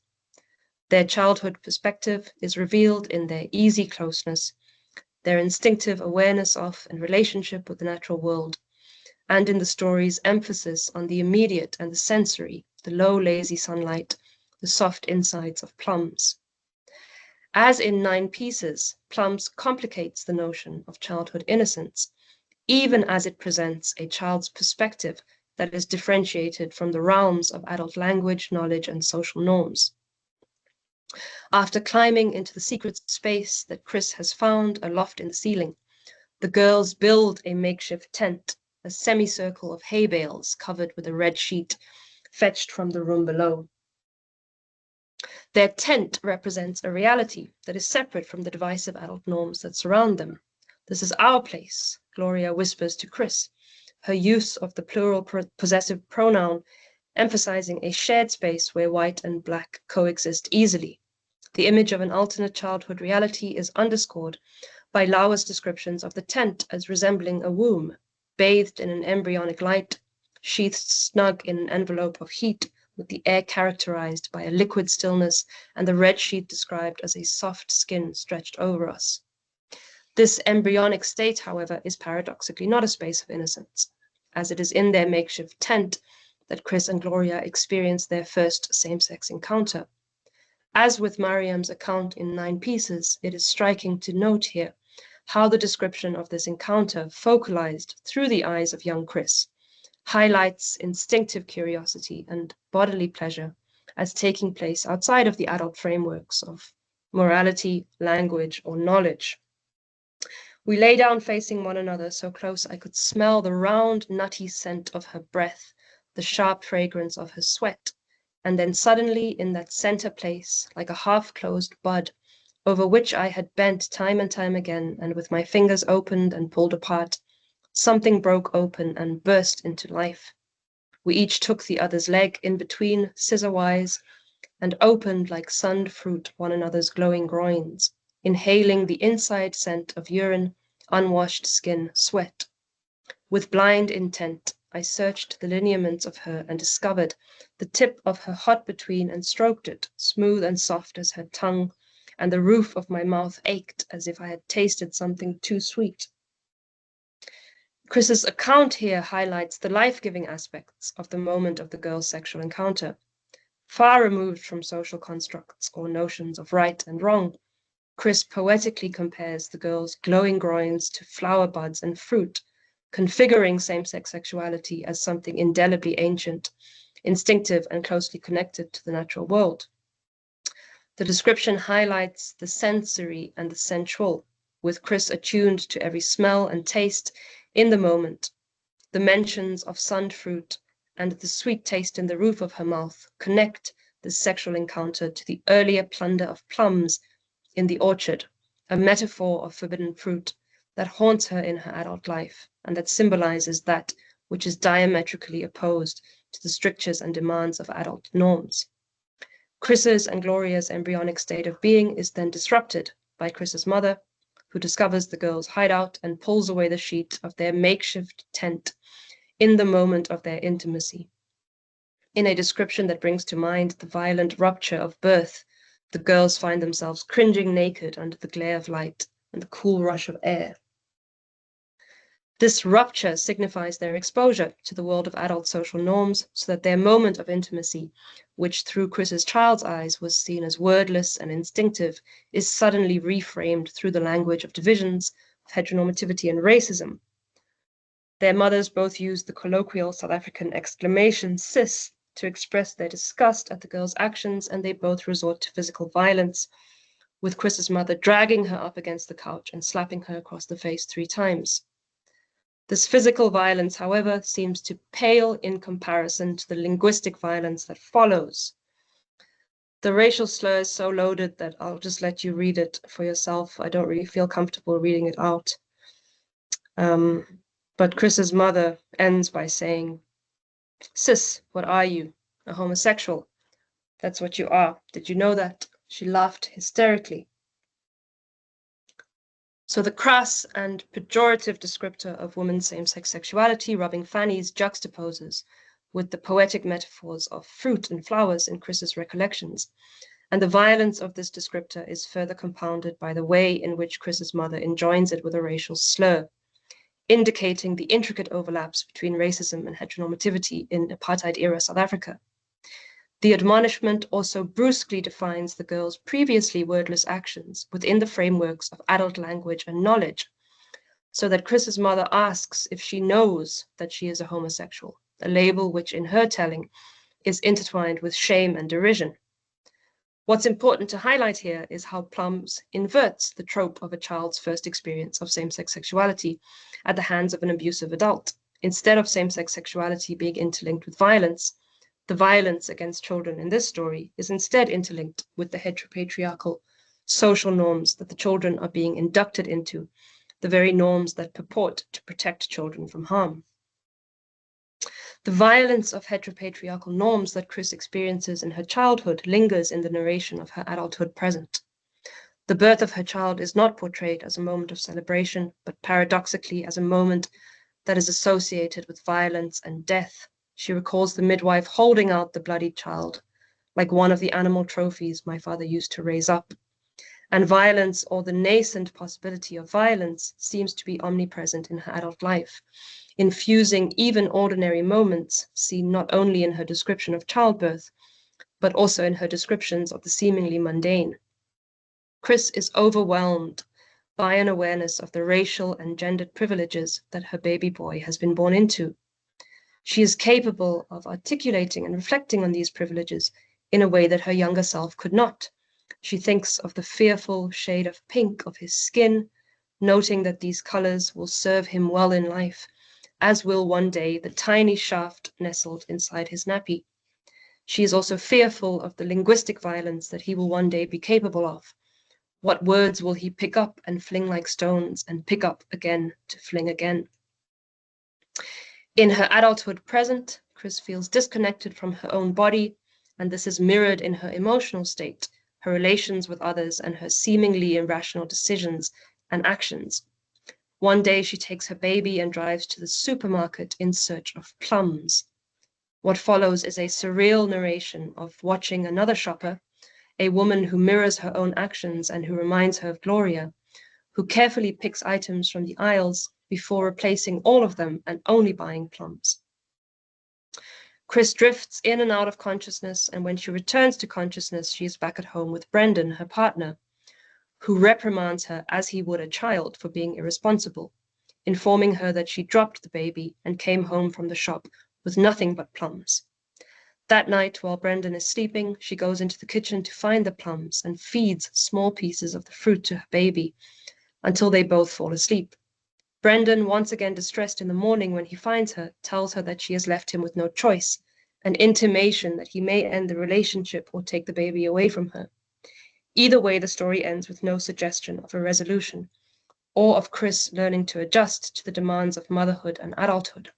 Speaker 2: Their childhood perspective is revealed in their easy closeness, their instinctive awareness of and relationship with the natural world, and in the story's emphasis on the immediate and the sensory, the low, lazy sunlight, the soft insides of plums. As in 9 Pieces, Plums complicates the notion of childhood innocence, even as it presents a child's perspective that is differentiated from the realms of adult language, knowledge, and social norms. After climbing into the secret space that Chris has found aloft in the ceiling, the girls build a makeshift tent, a semicircle of hay bales covered with a red sheet fetched from the room below. Their tent represents a reality that is separate from the divisive adult norms that surround them. This is our place, Gloria whispers to Chris, her use of the plural possessive pronoun emphasizing a shared space where white and black coexist easily. The image of an alternate childhood reality is underscored by Laue's descriptions of the tent as resembling a womb, bathed in an embryonic light, sheathed snug in an envelope of heat, with the air characterized by a liquid stillness and the red sheet described as a soft skin stretched over us. This embryonic state, however, is paradoxically not a space of innocence, as it is in their makeshift tent that Chris and Gloria experience their first same-sex encounter. As with Mariam's account in 9 Pieces, it is striking to note here how the description of this encounter, focalized through the eyes of young Chris, highlights instinctive curiosity and bodily pleasure as taking place outside of the adult frameworks of morality, language, or knowledge. We lay down facing one another so close I could smell the round, nutty scent of her breath, the sharp fragrance of her sweat, and then suddenly in that center place, like a half-closed bud, over which I had bent time and time again, and with my fingers opened and pulled apart, something broke open and burst into life. We each took the other's leg in between, scissor-wise, and opened like sunned fruit one another's glowing groins, inhaling the inside scent of urine, unwashed skin, sweat. With blind intent, I searched the lineaments of her and discovered the tip of her hot between and stroked it, smooth and soft as her tongue, and the roof of my mouth ached as if I had tasted something too sweet. Chris's account here highlights the life-giving aspects of the moment of the girls' sexual encounter. Far removed from social constructs or notions of right and wrong, Chris poetically compares the girls' glowing groins to flower buds and fruit, configuring same-sex sexuality as something indelibly ancient, instinctive, and closely connected to the natural world. The description highlights the sensory and the sensual, with Chris attuned to every smell and taste in the moment. The mentions of sunned fruit and the sweet taste in the roof of her mouth connect the sexual encounter to the earlier plunder of plums in the orchard, a metaphor of forbidden fruit that haunts her in her adult life and that symbolizes that which is diametrically opposed to the strictures and demands of adult norms. Chris's and Gloria's embryonic state of being is then disrupted by Chris's mother, who discovers the girls' hideout and pulls away the sheet of their makeshift tent in the moment of their intimacy. In a description that brings to mind the violent rupture of birth, the girls find themselves cringing naked under the glare of light and the cool rush of air. This rupture signifies their exposure to the world of adult social norms, so that their moment of intimacy, which through Chris's child's eyes was seen as wordless and instinctive, is suddenly reframed through the language of divisions, of heteronormativity and racism. Their mothers both use the colloquial South African exclamation "sis" to express their disgust at the girl's actions, and they both resort to physical violence, with Chris's mother dragging her up against the couch and slapping her across the face 3 times. This physical violence, however, seems to pale in comparison to the linguistic violence that follows. The racial slur is so loaded that I'll just let you read it for yourself. I don't really feel comfortable reading it out. But Chris's mother ends by saying, "Sis, what are you? A homosexual? That's what you are. Did you know that?" She laughed hysterically. So the crass and pejorative descriptor of women's same-sex sexuality, rubbing fannies, juxtaposes with the poetic metaphors of fruit and flowers in Chris's recollections, And the violence of this descriptor is further compounded by the way in which Chris's mother enjoins it with a racial slur, indicating the intricate overlaps between racism and heteronormativity in apartheid-era South Africa. The admonishment also brusquely defines the girl's previously wordless actions within the frameworks of adult language and knowledge, so that Chris's mother asks if she knows that she is a homosexual, a label which, in her telling, is intertwined with shame and derision. What's important to highlight here is how Plums inverts the trope of a child's first experience of same-sex sexuality at the hands of an abusive adult. Instead of same-sex sexuality being interlinked with violence, the violence against children in this story is instead interlinked with the hetero-patriarchal social norms that the children are being inducted into, the very norms that purport to protect children from harm. The violence of heteropatriarchal norms that Chris experiences in her childhood lingers in the narration of her adulthood present. The birth of her child is not portrayed as a moment of celebration, but paradoxically as a moment that is associated with violence and death. She recalls the midwife holding out the bloodied child, like one of the animal trophies my father used to raise up. And violence, or the nascent possibility of violence, seems to be omnipresent in her adult life, infusing even ordinary moments seen not only in her description of childbirth, but also in her descriptions of the seemingly mundane. Chris is overwhelmed by an awareness of the racial and gendered privileges that her baby boy has been born into. She is capable of articulating and reflecting on these privileges in a way that her younger self could not. She thinks of the fearful shade of pink of his skin, noting that these colors will serve him well in life, as will one day the tiny shaft nestled inside his nappy. She is also fearful of the linguistic violence that he will one day be capable of. What words will he pick up and fling like stones, and pick up again to fling again? In her adulthood present, Chris feels disconnected from her own body, and this is mirrored in her emotional state, her relations with others, and her seemingly irrational decisions and actions. One day she takes her baby and drives to the supermarket in search of plums. What follows is a surreal narration of watching another shopper, a woman who mirrors her own actions and who reminds her of Gloria, who carefully picks items from the aisles before replacing all of them and only buying plums. Chris drifts in and out of consciousness, and when she returns to consciousness, she is back at home with Brendan, her partner, who reprimands her as he would a child for being irresponsible, informing her that she dropped the baby and came home from the shop with nothing but plums. That night, while Brendan is sleeping, she goes into the kitchen to find the plums and feeds small pieces of the fruit to her baby until they both fall asleep. Brendan, once again distressed in the morning when he finds her, tells her that she has left him with no choice, an intimation that he may end the relationship or take the baby away from her. Either way, the story ends with no suggestion of a resolution, or of Chris learning to adjust to the demands of motherhood and adulthood.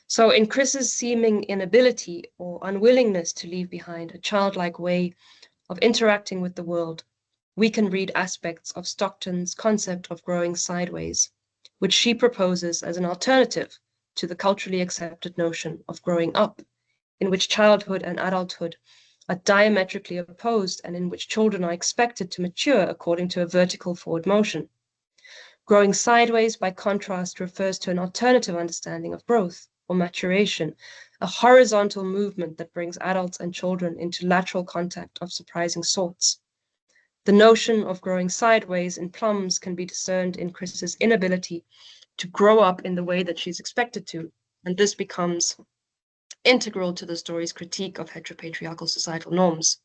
Speaker 2: So in Chris's seeming inability or unwillingness to leave behind a childlike way of interacting with the world, we can read aspects of Stockton's concept of growing sideways, which she proposes as an alternative to the culturally accepted notion of growing up, in which childhood and adulthood are diametrically opposed and in which children are expected to mature according to a vertical forward motion. Growing sideways, by contrast, refers to an alternative understanding of growth or maturation, a horizontal movement that brings adults and children into lateral contact of surprising sorts. The notion of growing sideways in Plums can be discerned in Chris's inability to grow up in the way that she's expected to, and this becomes integral to the story's critique of heteropatriarchal societal norms.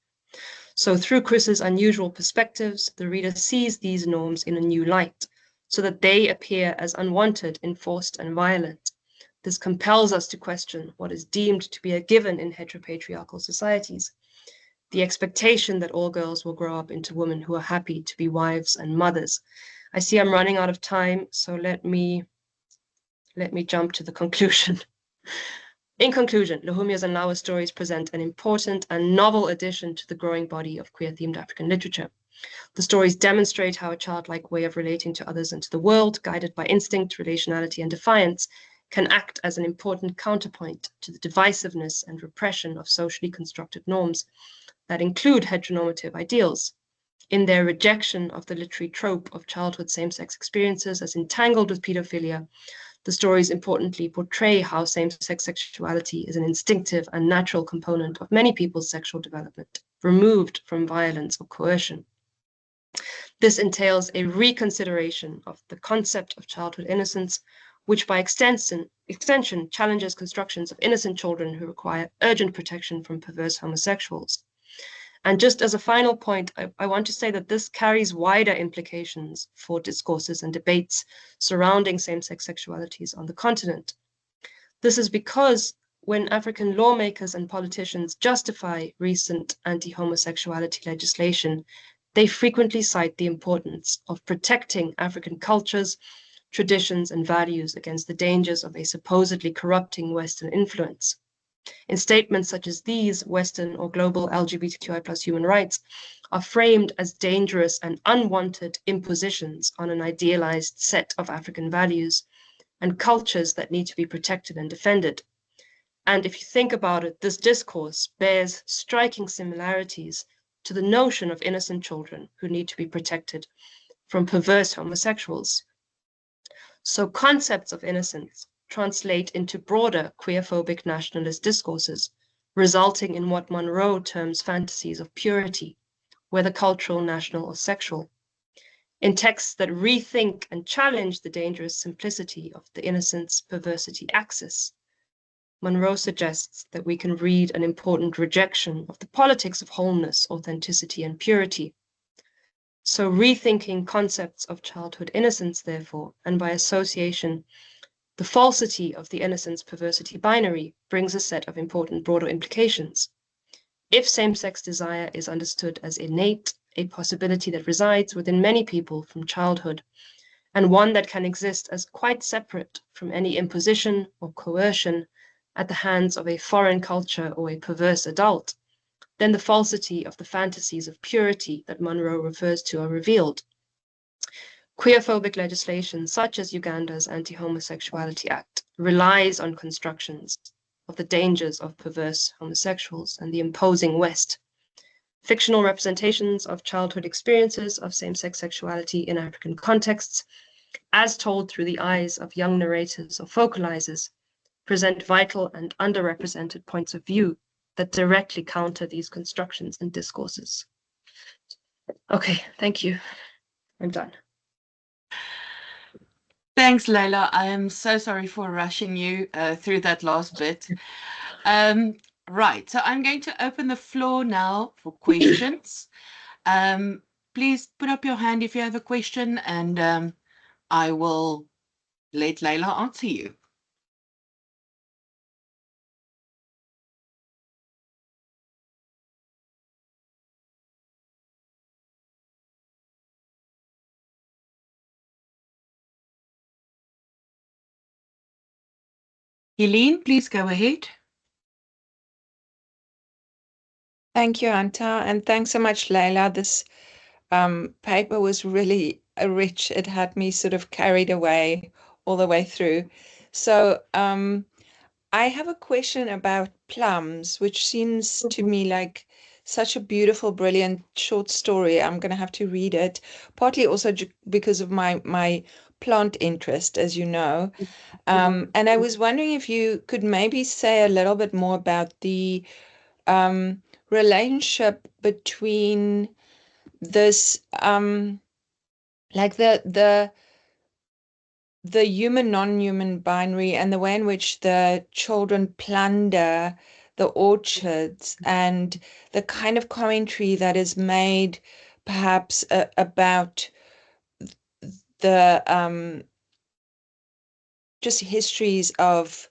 Speaker 2: So through Chris's unusual perspectives, the reader sees these norms in a new light, so that they appear as unwanted, enforced, and violent. This compels us to question what is deemed to be a given in heteropatriarchal societies: the expectation that all girls will grow up into women who are happy to be wives and mothers. I see I'm running out of time, so let me jump to the conclusion. In conclusion, Luhumyo's and Laue's stories present an important and novel addition to the growing body of queer-themed African literature. The stories demonstrate how a childlike way of relating to others and to the world, guided by instinct, relationality, and defiance, can act as an important counterpoint to the divisiveness and repression of socially constructed norms that include heteronormative ideals. In their rejection of the literary trope of childhood same-sex experiences as entangled with paedophilia, the stories importantly portray how same-sex sexuality is an instinctive and natural component of many people's sexual development, removed from violence or coercion. This entails a reconsideration of the concept of childhood innocence, which by extension challenges constructions of innocent children who require urgent protection from perverse homosexuals. And just as a final point, I want to say that this carries wider implications for discourses and debates surrounding same-sex sexualities on the continent. This is because when African lawmakers and politicians justify recent anti-homosexuality legislation, they frequently cite the importance of protecting African cultures, traditions, and values against the dangers of a supposedly corrupting Western influence. In statements such as these, Western or global LGBTQI+ human rights are framed as dangerous and unwanted impositions on an idealized set of African values and cultures that need to be protected and defended. And if you think about it, this discourse bears striking similarities to the notion of innocent children who need to be protected from perverse homosexuals. So concepts of innocence translate into broader queerphobic nationalist discourses, resulting in what Monroe terms fantasies of purity, whether cultural, national, or sexual. In texts that rethink and challenge the dangerous simplicity of the innocence-perversity axis, Monroe suggests that we can read an important rejection of the politics of wholeness, authenticity, and purity. So rethinking concepts of childhood innocence, therefore, and by association, the falsity of the innocence-perversity binary brings a set of important broader implications. If same-sex desire is understood as innate, a possibility that resides within many people from childhood, and one that can exist as quite separate from any imposition or coercion at the hands of a foreign culture or a perverse adult, then the falsity of the fantasies of purity that Monroe refers to are revealed. Queerphobic legislation, such as Uganda's Anti-Homosexuality Act, relies on constructions of the dangers of perverse homosexuals and the imposing West. Fictional representations of childhood experiences of same-sex sexuality in African contexts, as told through the eyes of young narrators or focalisers, present vital and underrepresented points of view that directly counter these constructions and discourses. Okay, thank you. I'm done.
Speaker 1: Thanks, Leila. I am so sorry for rushing you through that last bit. Right, so I'm going to open the floor now for questions. Please put up your hand if you have a question, and I will let Leila answer you. Helene, please go ahead.
Speaker 3: Thank you, Anta, and thanks so much, Leila. This paper was really rich. It had me sort of carried away all the way through. So I have a question about Plums, which seems to me like such a beautiful, brilliant short story. I'm going to have to read it, partly also because of my plant interest, as you know. And I was wondering if you could maybe say a little bit more about the relationship between this, like the human, non-human binary and the way in which the children plunder the orchards and the kind of commentary that is made perhaps about the just histories of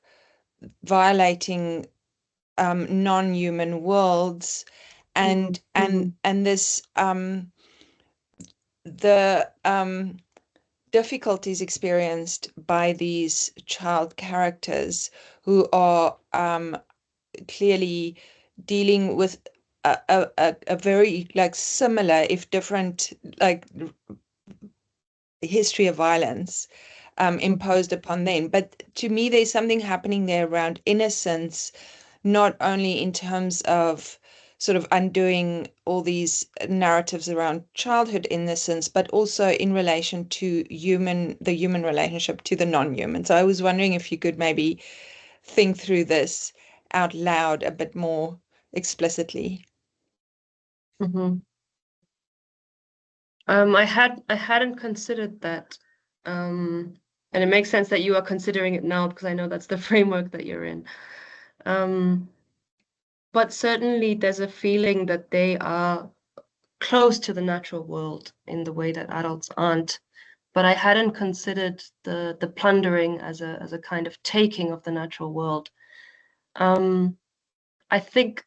Speaker 3: violating non-human worlds and this the difficulties experienced by these child characters who are clearly dealing with a very like similar, if different, like history of violence imposed upon them. But to me, there's something happening there around innocence, not only in terms of sort of undoing all these narratives around childhood innocence, but also in relation to the human relationship to the non-human. So I was wondering if you could maybe think through this out loud a bit more explicitly.
Speaker 2: Mm-hmm. I hadn't considered that, and it makes sense that you are considering it now because I know that's the framework that you're in. But certainly there's a feeling that they are close to the natural world in the way that adults aren't. But I hadn't considered the plundering as a kind of taking of the natural world. I think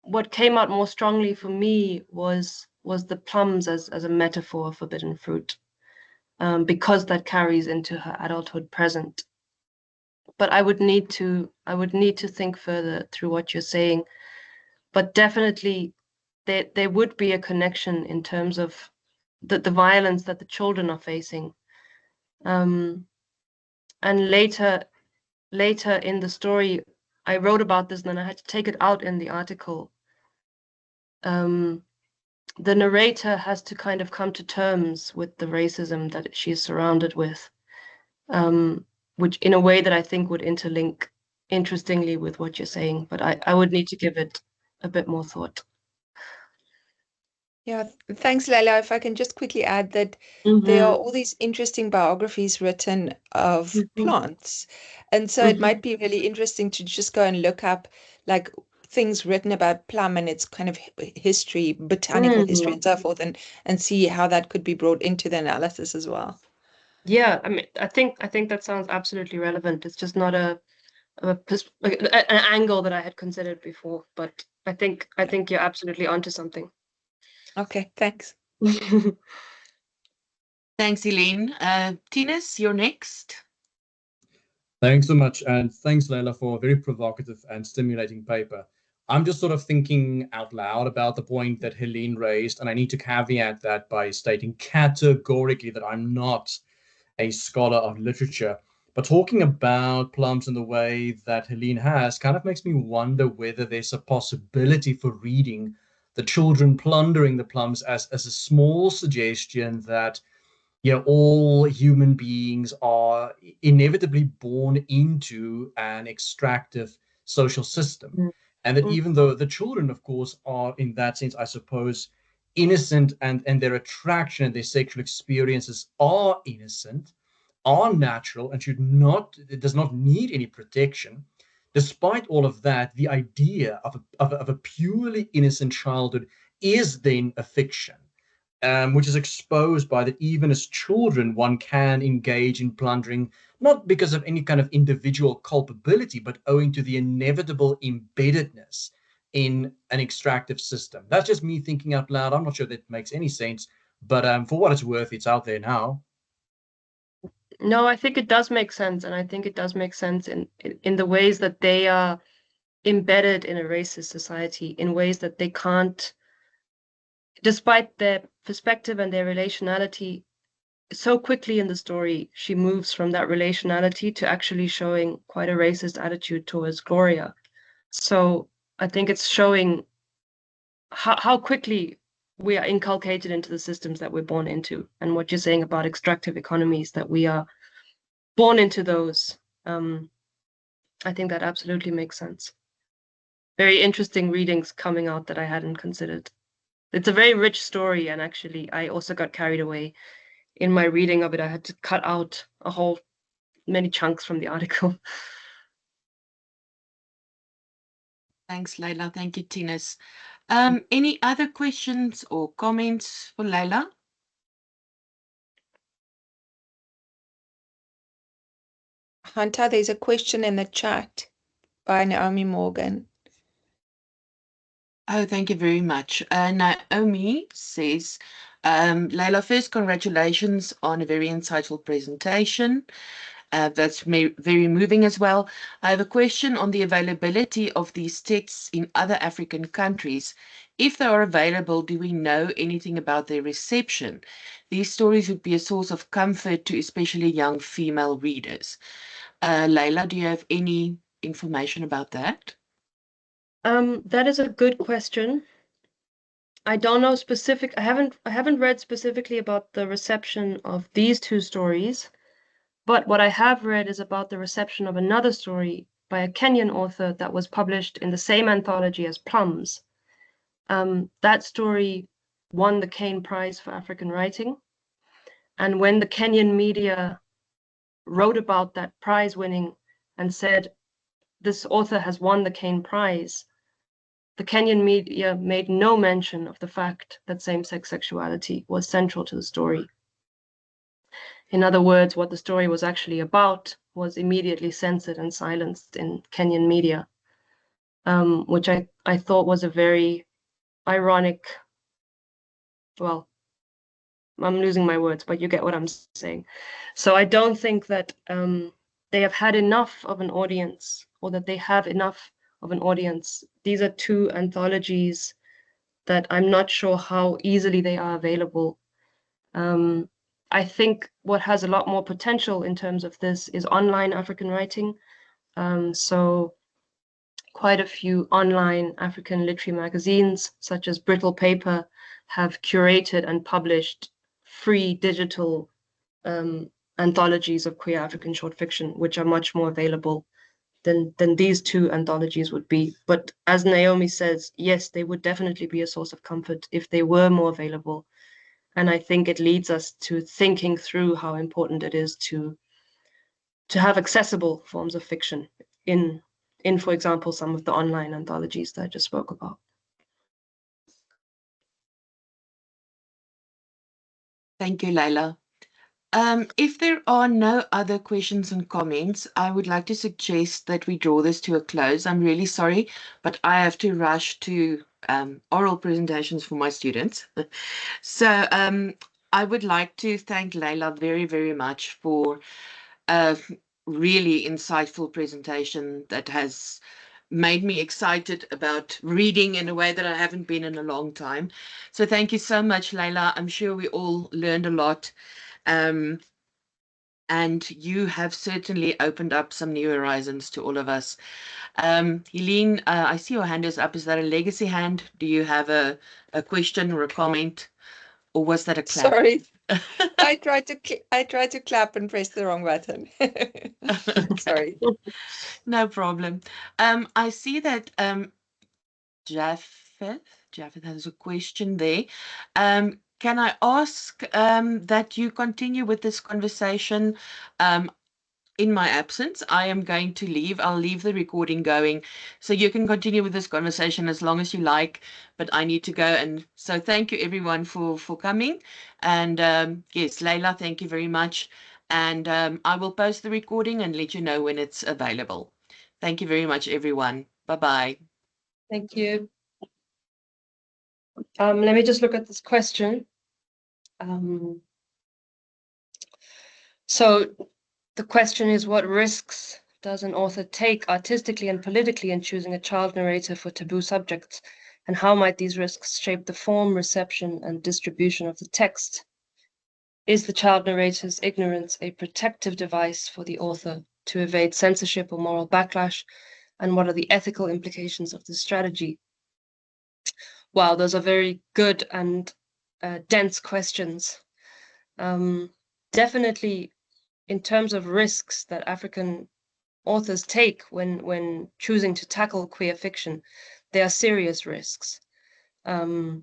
Speaker 2: what came out more strongly for me was the plums as a metaphor of forbidden fruit, because that carries into her adulthood present. But I would need to think further through what you're saying. But definitely there would be a connection in terms of the violence that the children are facing. And later in the story, I wrote about this and then I had to take it out in the article. The narrator has to kind of come to terms with the racism that she is surrounded with, which in a way that I think would interlink interestingly with what you're saying, but I would need to give it a bit more thought.
Speaker 3: Yeah, thanks, Leila. If I can just quickly add that there are all these interesting biographies written of plants. And so it might be really interesting to just go and look up like things written about plum and its kind of history, botanical history and so forth, and see how that could be brought into the analysis as well.
Speaker 2: Yeah, I mean, I think that sounds absolutely relevant. It's just not an angle that I had considered before, but I think you're absolutely onto something.
Speaker 3: Okay, thanks.
Speaker 1: Thanks, Helene. Tinus, you're next.
Speaker 4: Thanks so much. And thanks, Leila, for a very provocative and stimulating paper. I'm just sort of thinking out loud about the point that Helene raised, and I need to caveat that by stating categorically that I'm not a scholar of literature. But talking about Plums in the way that Helene has kind of makes me wonder whether there's a possibility for reading the children plundering the plums as a small suggestion that all human beings are inevitably born into an extractive social system. And that even though the children, of course, are in that sense, I suppose, innocent and their attraction and their sexual experiences are innocent, are natural, and it does not need any protection. Despite all of that, the idea of a purely innocent childhood is then a fiction. Which is exposed by that even as children, one can engage in plundering, not because of any kind of individual culpability, but owing to the inevitable embeddedness in an extractive system. That's just me thinking out loud. I'm not sure that makes any sense, but for what it's worth, it's out there now.
Speaker 2: No, I think it does make sense, and I think it does make sense in the ways that they are embedded in a racist society, in ways that they can't, despite their perspective and their relationality, so quickly in the story, she moves from that relationality to actually showing quite a racist attitude towards Gloria. So I think it's showing how quickly we are inculcated into the systems that we're born into, and what you're saying about extractive economies, that we are born into those. I think that absolutely makes sense. Very interesting readings coming out that I hadn't considered. It's a very rich story, and actually I also got carried away in my reading of it. I had to cut out many chunks from the article.
Speaker 1: Thanks, Leila. Thank you, Tinus. Any other questions or comments for Leila?
Speaker 3: Hunter, there's a question in the chat by Naomi Morgan.
Speaker 1: Oh, thank you very much. Naomi says, Leila, first, congratulations on a very insightful presentation. That's very moving as well. I have a question on the availability of these texts in other African countries. If they are available, do we know anything about their reception? These stories would be a source of comfort to especially young female readers. Leila, do you have any information about that?
Speaker 2: That is a good question. I don't know I haven't read specifically about the reception of these two stories, but what I have read is about the reception of another story by a Kenyan author that was published in the same anthology as Plums. That story won the Kane Prize for African Writing. And when the Kenyan media wrote about that prize winning and said, this author has won the Kane Prize, the Kenyan media made no mention of the fact that same-sex sexuality was central to the story. In other words, what the story was actually about was immediately censored and silenced in Kenyan media, which I thought was a very ironic, well, I'm losing my words, but you get what I'm saying. So I don't think that they have had enough of an audience, or that they have enough of an audience. These are two anthologies that I'm not sure how easily they are available. I think what has a lot more potential in terms of this is online African writing. So quite a few online African literary magazines, such as Brittle Paper, have curated and published free digital anthologies of queer African short fiction, which are much more available than these two anthologies would be. But as Naomi says, yes, they would definitely be a source of comfort if they were more available. And I think it leads us to thinking through how important it is to have accessible forms of fiction in, for example, some of the online anthologies that I just spoke about.
Speaker 1: Thank you, Leila. If there are no other questions and comments, I would like to suggest that we draw this to a close. I'm really sorry, but I have to rush to oral presentations for my students. So I would like to thank Leila very, very much for a really insightful presentation that has made me excited about reading in a way that I haven't been in a long time. So thank you so much, Leila. I'm sure we all learned a lot. And you have certainly opened up some new horizons to all of us. Helene, I see your hand is up. Is that a legacy hand? Do you have a question or a comment? Or was that a clap?
Speaker 3: Sorry, I tried to clap and press the wrong button. Sorry.
Speaker 1: No problem. I see that Japheth has a question there. Can I ask that you continue with this conversation in my absence? I am going to leave. I'll leave the recording going, so you can continue with this conversation as long as you like, but I need to go. And so thank you everyone for coming. And yes, Leila, thank you very much. And I will post the recording and let you know when it's available. Thank you very much, everyone. Bye-bye.
Speaker 2: Thank you. Let me just look at this question. So the question is, what risks does an author take artistically and politically in choosing a child narrator for taboo subjects? And how might these risks shape the form, reception, and distribution of the text? Is the child narrator's ignorance a protective device for the author to evade censorship or moral backlash? And what are the ethical implications of this strategy? Wow, those are very good and dense questions. Definitely, in terms of risks that African authors take when choosing to tackle queer fiction, there are serious risks. There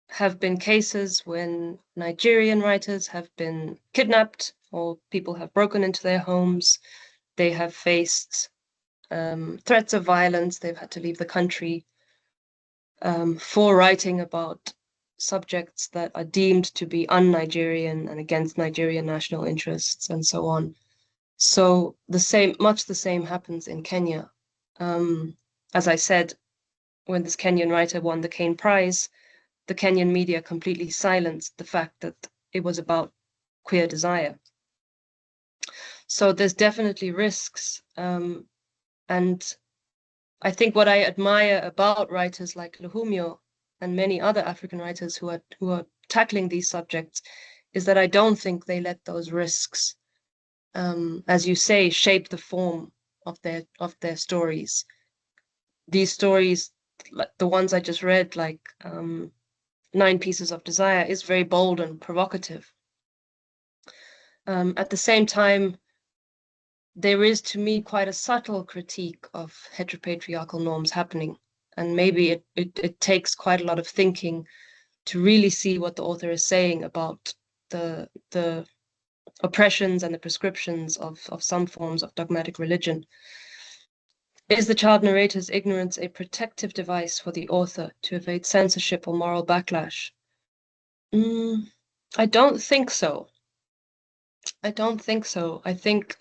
Speaker 2: have been cases when Nigerian writers have been kidnapped or people have broken into their homes. They have faced threats of violence. They've had to leave the country for writing about subjects that are deemed to be un-Nigerian and against Nigerian national interests and so on. So much the same happens in Kenya. As I said, when this Kenyan writer won the Kane Prize, the Kenyan media completely silenced the fact that it was about queer desire. So there's definitely risks. And I think what I admire about writers like Luhumyo and many other African writers who are tackling these subjects is that I don't think they let those risks, as you say, shape the form of their stories. These stories, like the ones I just read, like 9 Pieces of Desire, is very bold and provocative. At the same time, there is, to me, quite a subtle critique of heteropatriarchal norms happening. And maybe it takes quite a lot of thinking to really see what the author is saying about the oppressions and the prescriptions of some forms of dogmatic religion. Is the child narrator's ignorance a protective device for the author to evade censorship or moral backlash? I don't think so. I don't think so. I think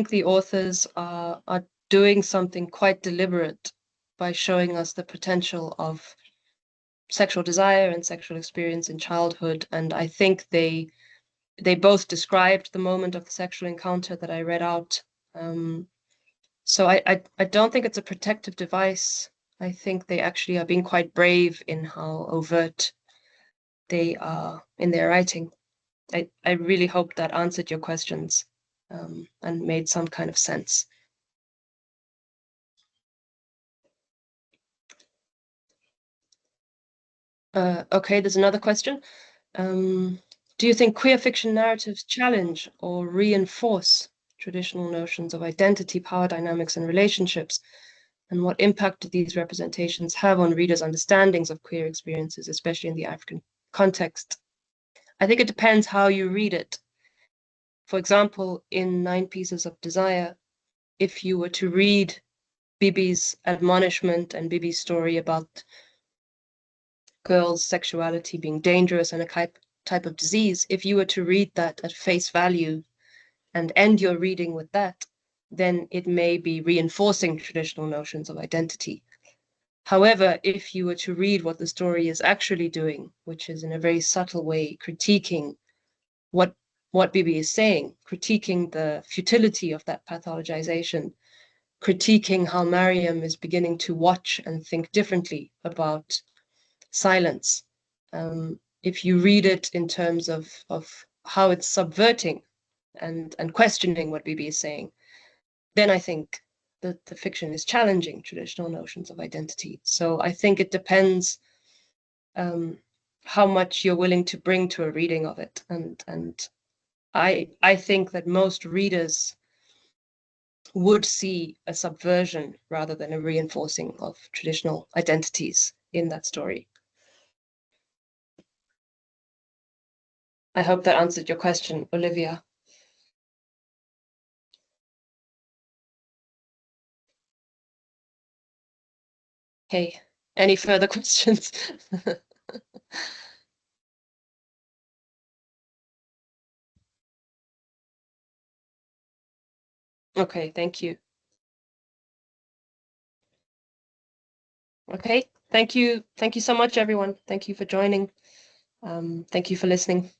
Speaker 2: the authors are doing something quite deliberate by showing us the potential of sexual desire and sexual experience in childhood. And I think they both described the moment of the sexual encounter that I read out. So I don't think it's a protective device. I think they actually are being quite brave in how overt they are in their writing. I really hope that answered your questions and made some kind of sense. Okay, there's another question. Do you think queer fiction narratives challenge or reinforce traditional notions of identity, power dynamics, and relationships? And what impact do these representations have on readers' understandings of queer experiences, especially in the African context? I think it depends how you read it. For example, in 9 Pieces of Desire, if you were to read Bibi's admonishment and Bibi's story about girls' sexuality being dangerous and a type of disease, if you were to read that at face value and end your reading with that, then it may be reinforcing traditional notions of identity. However, if you were to read what the story is actually doing, which is in a very subtle way critiquing what Bibi is saying, critiquing the futility of that pathologization, critiquing how Mariam is beginning to watch and think differently about silence. If you read it in terms of how it's subverting and questioning what Bibi is saying, then I think that the fiction is challenging traditional notions of identity. So I think it depends how much you're willing to bring to a reading of it. And I think that most readers would see a subversion rather than a reinforcing of traditional identities in that story. I hope that answered your question, Olivia. Okay, any further questions? Okay, thank you. Okay, thank you so much, everyone. Thank you for joining. Thank you for listening.